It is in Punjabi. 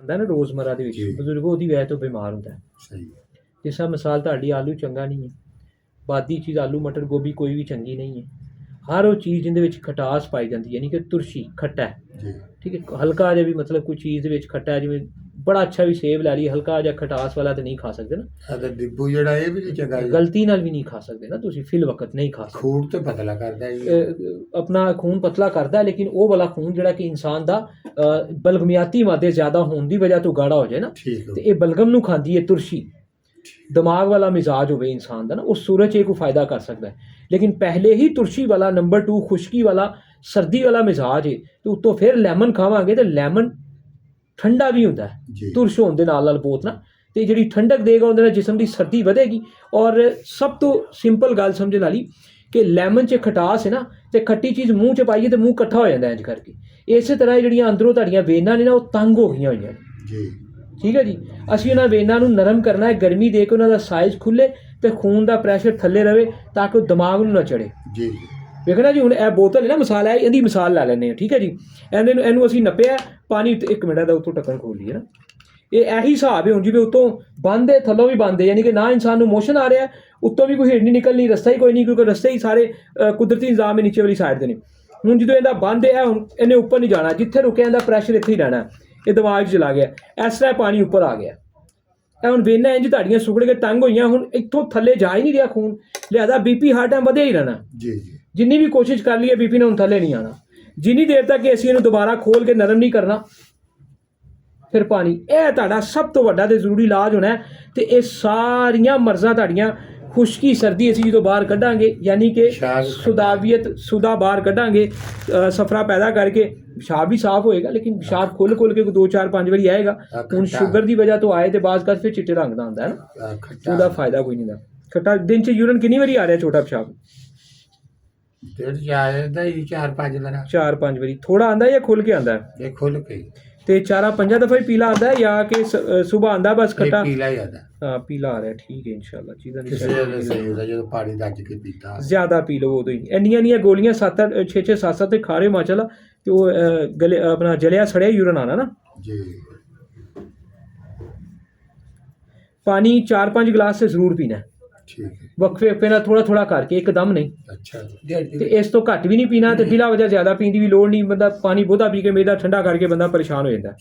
ਹੁੰਦਾ ਨਾ ਰੋਜ਼ਮਰਾ ਦੇ ਵਿੱਚ ਬਜ਼ੁਰਗ ਉਹਦੀ ਵਜ੍ਹਾ ਤੋਂ ਬਿਮਾਰ ਹੁੰਦਾ ਹੈ। ਸਹੀ। ਜਿਸ ਤਰ੍ਹਾਂ ਮਿਸਾਲ ਤੁਹਾਡੀ ਆਲੂ ਚੰਗਾ ਨਹੀਂ ਹੈ, ਬਾਦੀ ਚੀਜ਼ ਆਲੂ ਮਟਰ ਗੋਭੀ ਕੋਈ ਵੀ ਚੰਗੀ ਨਹੀਂ ਹੈ। ਹਰ ਉਹ ਚੀਜ਼ ਜਿਹਦੇ ਵਿੱਚ ਖਟਾਸ ਪਾਈ ਜਾਂਦੀ ਯਾਨੀ ਕਿ ਤੁਰਸ਼ੀ ਖੱਟਾ ਹੈ, ਜੀ ਠੀਕ ਹੈ। ਹਲਕਾ ਜਿਹਾ ਵੀ ਮਤਲਬ ਕੋਈ ਚੀਜ਼ ਦੇ ਵਿੱਚ ਖੱਟਾ ਹੈ, ਜਿਵੇਂ ਬੜਾ ਅੱਛਾ ਵੀ ਸੇਬ ਲੈ ਲਈ, ਹਲਕਾ ਜਿਹਾ ਖਟਾਸ ਵਾਲਾ ਤਾਂ ਨਹੀਂ ਖਾ ਸਕਦੇ ਨਾ। ਤੇ ਡਿੱਬੂ ਜਿਹੜਾ ਇਹ ਵੀ ਨਹੀਂ ਚੰਗਾ ਜੀ। ਗਲਤੀ ਨਾਲ ਵੀ ਨਹੀਂ ਖਾ ਸਕਦੇ ਨਾ ਤੁਸੀਂ, ਫਿਲ ਵਕਤ ਨਹੀਂ ਖਾ ਸਕਦੇ। ਖੂਨ ਤੇ ਪਤਲਾ ਕਰਦਾ ਜੀ, ਆਪਣਾ ਖੂਨ ਪਤਲਾ ਕਰਦਾ, ਲੇਕਿਨ ਉਹ ਵਾਲਾ ਖੂਨ ਜਿਹੜਾ ਕਿ ਇਨਸਾਨ ਦਾ ਬਲਗਮਿਆਤੀ ਮਾਦੇ ਜ਼ਿਆਦਾ ਹੋਣ ਦੀ ਵਜ੍ਹਾ ਤੋਂ ਗਾੜਾ ਹੋ ਜਾਏ ਨਾ, ਤੇ ਇਹ ਬਲਗਮ ਨੂੰ ਖਾਂਦੀ ਹੈ ਤੁਰਸ਼ੀ। ਦਿਮਾਗ ਵਾਲਾ ਮਿਜ਼ਾਜ ਹੋਵੇ ਇਨਸਾਨ ਦਾ ਨਾ, ਉਹ ਸੂਰਜ ਇਹ ਕੋਈ ਫਾਇਦਾ ਕਰ ਸਕਦਾ ਹੈ। ਲੇਕਿਨ ਪਹਿਲੇ ਹੀ ਤੁਰਸ਼ੀ ਵਾਲਾ, ਨੰਬਰ 2 ਖੁਸ਼ਕੀ ਵਾਲਾ, ਸਰਦੀ ਵਾਲਾ ਮਿਜ਼ਾਜ ਹੈ, ਤੇ ਉੱਤੋਂ ਫਿਰ ਲੈਮਨ ਖਾਵਾਂਗੇ ਤੇ ਲੈਮਨ ਠੰਡਾ ਵੀ ਹੁੰਦਾ ਹੈ ਤੁਰਸ਼ ਹੋਣ ਦੇ ਨਾਲ ਬਹੁਤ ਨਾ, ਤੇ ਜਿਹੜੀ ਠੰਡਕ ਦੇਗਾ ਉਹਦੇ ਨਾਲ ਜਿਸਮ ਦੀ ਸਰਦੀ ਵਧੇਗੀ। ਔਰ ਸਭ ਤੋਂ ਸਿੰਪਲ ਗੱਲ ਸਮਝਣ ਵਾਲੀ ਕਿ ਲੈਮਨ 'ਚ ਖਟਾਸ ਹੈ ਨਾ, ਤੇ ਖੱਟੀ ਚੀਜ਼ ਮੂੰਹ 'ਚ ਪਾਈਏ ਤੇ ਮੂੰਹ ਇਕੱਠਾ ਹੋ ਜਾਂਦਾ ਇੰਝ ਕਰਕੇ। ਇਸੇ ਤਰ੍ਹਾਂ ਜਿਹੜੀਆਂ ਅੰਦਰੋਂ ਤੁਹਾਡੀਆਂ ਵੇਨਾਂ ਨੇ ਨਾ, ਉਹ ਤੰਗ ਹੋ ਗਈਆਂ ਹੋਈਆਂ ਜੀ, ਠੀਕ ਹੈ ਜੀ। ਅਸੀਂ ਉਹਨਾਂ ਵੇਨਾਂ ਨੂੰ ਨਰਮ ਕਰਨਾ ਹੈ, ਗਰਮੀ ਦੇ ਕੇ ਉਹਨਾਂ ਦਾ ਸਾਈਜ਼ ਖੁੱਲੇ ਤੇ ਖੂਨ ਦਾ ਪ੍ਰੈਸ਼ਰ ਥੱਲੇ ਰਹੇ ਤਾਂ ਕਿ ਉਹ ਦਿਮਾਗ ਨੂੰ ਨਾ ਚੜੇ ਜੀ। ਵੇਖਣਾ ਜੀ, ਹੁਣ ਇਹ ਬੋਤਲ ਹੈ ਨਾ, ਮਿਸਾਲ ਹੈ, ਇਹਦੀ ਮਿਸਾਲ ਲੈ ਲੈਂਦੇ ਹਾਂ, ਠੀਕ ਹੈ ਜੀ। ਇਹਨੂੰ ਅਸੀਂ ਨੱਪਿਆ ਪਾਣੀ, ਇੱਕ ਮਿੰਟ ਦਾ ਉੱਤੋਂ ਢੱਕਣ ਖੋਲ ਲਈਏ ਨਾ, ਇਹੀ ਹਿਸਾਬ ਹੈ। ਹੁਣ ਜਿਵੇਂ ਉੱਤੋਂ ਬੰਦ ਹੈ ਥੱਲੋਂ ਵੀ ਬੰਦ ਹੈ, ਯਾਨੀ ਕਿ ਨਾ ਇਨਸਾਨ ਨੂੰ ਮੋਸ਼ਨ ਆ ਰਿਹਾ, ਉੱਤੋਂ ਵੀ ਕੋਈ ਹੀਟ ਨਹੀਂ ਨਿਕਲਣੀ, ਰਸਤਾ ਹੀ ਕੋਈ ਨਹੀਂ, ਕਿਉਂਕਿ ਰਸਤੇ ਹੀ ਸਾਰੇ ਕੁਦਰਤੀ ਨਿਜ਼ਾਮ ਹੈ ਨੀਚੇ ਵਾਲੀ ਸਾਈਡ ਦੇ ਨੇ। ਹੁਣ ਜਦੋਂ ਇਹਦਾ ਬੰਦ ਹੈ, ਹੁਣ ਇਹਨੇ ਉੱਪਰ ਨਹੀਂ ਜਾਣਾ, ਜਿੱਥੇ ਰੁਕਿਆ ਇਹਦਾ ਪ੍ਰੈਸ਼ਰ ਇੱਥੇ ਹੀ ਰਹਿਣਾ। ਇਹ ਦਿਮਾਗ 'ਚ ਚਲਾ ਗਿਆ, ਇਸ ਤਰ੍ਹਾਂ ਪਾਣੀ ਉੱਪਰ ਆ ਗਿਆ। ਇਹ ਹੁਣ ਵੇਨਾਂ ਇੰਝ ਤੁਹਾਡੀਆਂ ਸੁੱਕੜ ਕੇ ਤੰਗ ਹੋਈਆਂ, ਹੁਣ ਇੱਥੋਂ ਥੱਲੇ ਜਾ ਹੀ ਨਹੀਂ ਰਿਹਾ ਖੂਨ, ਲਿਹਾਜ਼ਾ BP ਹਰ ਟਾਈਮ ਵਧਿਆ ਹੀ ਰਹਿਣਾ ਜੀ। ਜਿੰਨੀ ਵੀ ਕੋਸ਼ਿਸ਼ ਕਰ ਲਈਏ BP ਨੇ ਹੁਣ ਥੱਲੇ ਨਹੀਂ ਆਉਣਾ, ਜਿੰਨੀ ਦੇਰ ਤੱਕ ਕਿ ਅਸੀਂ ਇਹਨੂੰ ਦੁਬਾਰਾ ਖੋਲ ਕੇ ਨਰਮ ਨਹੀਂ ਕਰਨਾ। ਫਿਰ ਪਾਣੀ, ਇਹ ਤੁਹਾਡਾ ਸਭ ਤੋਂ ਵੱਡਾ ਤੇ ਜ਼ਰੂਰੀ ਇਲਾਜ ਹੋਣਾ। ਤੇ ਇਹ ਸਾਰੀਆਂ ਮਰਜ਼ਾਂ ਤੁਹਾਡੀਆਂ ਖੁਸ਼ਕੀ ਸਰਦੀ ਅਸੀਂ ਜਦੋਂ ਬਾਹਰ ਕੱਢਾਂਗੇ, ਯਾਨੀ ਕਿ ਸੁਦਾ ਬਾਹਰ ਕੱਢਾਂਗੇ, ਸਫਰਾ ਪੈਦਾ ਕਰਕੇ ਪਿਸ਼ਾਬ ਵੀ ਸਾਫ਼ ਹੋਏਗਾ, ਲੇਕਿਨ ਪਿਸ਼ਾਬ ਖੁੱਲ ਕੇ 2 4 5 ਵਾਰੀ ਆਏਗਾ। ਹੁਣ ਸ਼ੂਗਰ ਦੀ ਵਜ੍ਹਾ ਤੋਂ ਆਏ ਤੇ ਬਾਅਦ ਕਰ ਫਿਰ ਚਿੱਟੇ ਰੰਗ ਦਾ ਹੁੰਦਾ ਹੈ ਨਾ, ਉਹਦਾ ਫਾਇਦਾ ਕੋਈ ਨਹੀਂ ਦਾ। ਖੱਟਾ ਦਿਨ 'ਚ ਯੂਰਨ ਕਿੰਨੀ ਵਾਰੀ ਆ ਰਿਹਾ ਛੋਟਾ ਪਿਸ਼ਾਬ? 4-5 ਵਾਰੀ। ਥੋੜਾ ਆਂਦਾ ਜਾਂ ਖੁੱਲ ਕੇ ਆਂਦਾ? ਇਹ ਖੁੱਲ ਕੇ। ਤੇ 4-5 ਦਫਾ ਹੀ ਪੀਲਾ ਆਂਦਾ ਜਾਂ ਕਿ ਸੁਬਹ ਆਂਦਾ ਬਸ ਖੱਟਾ? ਪੀਲਾ ਹੀ ਆਂਦਾ। ਹਾਂ ਪੀਲਾ ਆ ਰਿਹਾ, ਠੀਕ ਹੈ ਇਨਸ਼ਾਅੱਲਾ। ਚੀਜ਼ਾਂ ਦੀ ਜਦੋਂ ਪਾਣੀ ਰੱਜ ਕੇ ਪੀਤਾ ਜ਼ਿਆਦਾ ਪੀ ਲਓ ਉਦੋਂ ਹੀ। ਇੰਨੀਆਂ ਗੋਲੀਆਂ 6-6 7-7 ਤੇ ਖਾ ਰਹੇ ਮਾਸ਼ਾਅੱਲਾ, ਤੇ ਉਹ ਗਲੇ ਆਪਣਾ ਜਲਿਆ ਸੜਿਆ ਯੂਰਨ ਆਣਾ ਨਾ ਜੀ। ਪਾਣੀ 4-5 ਗਲਾਸ ਤੇ ਜ਼ਰੂਰ ਪੀਣਾ, ਵਕਫੇ ਨਾਲ ਥੋੜਾ ਕਰਕੇ, ਇੱਕਦਮ ਨਹੀਂ। ਅੱਛਾ। ਤੇ ਇਸ ਤੋਂ ਘੱਟ ਵੀ ਨਹੀਂ ਪੀਣਾ, ਤੇ ਬਿਲਾ ਵਜ੍ਹਾ ਜ਼ਿਆਦਾ ਪੀਣ ਦੀ ਵੀ ਲੋੜ ਨਹੀਂ। ਬੰਦਾ ਪਾਣੀ ਬਹੁਤਾ ਪੀ ਕੇ ਮੇਦਾ ਠੰਡਾ ਕਰਕੇ ਬੰਦਾ ਪਰੇਸ਼ਾਨ ਹੋ ਜਾਂਦਾ।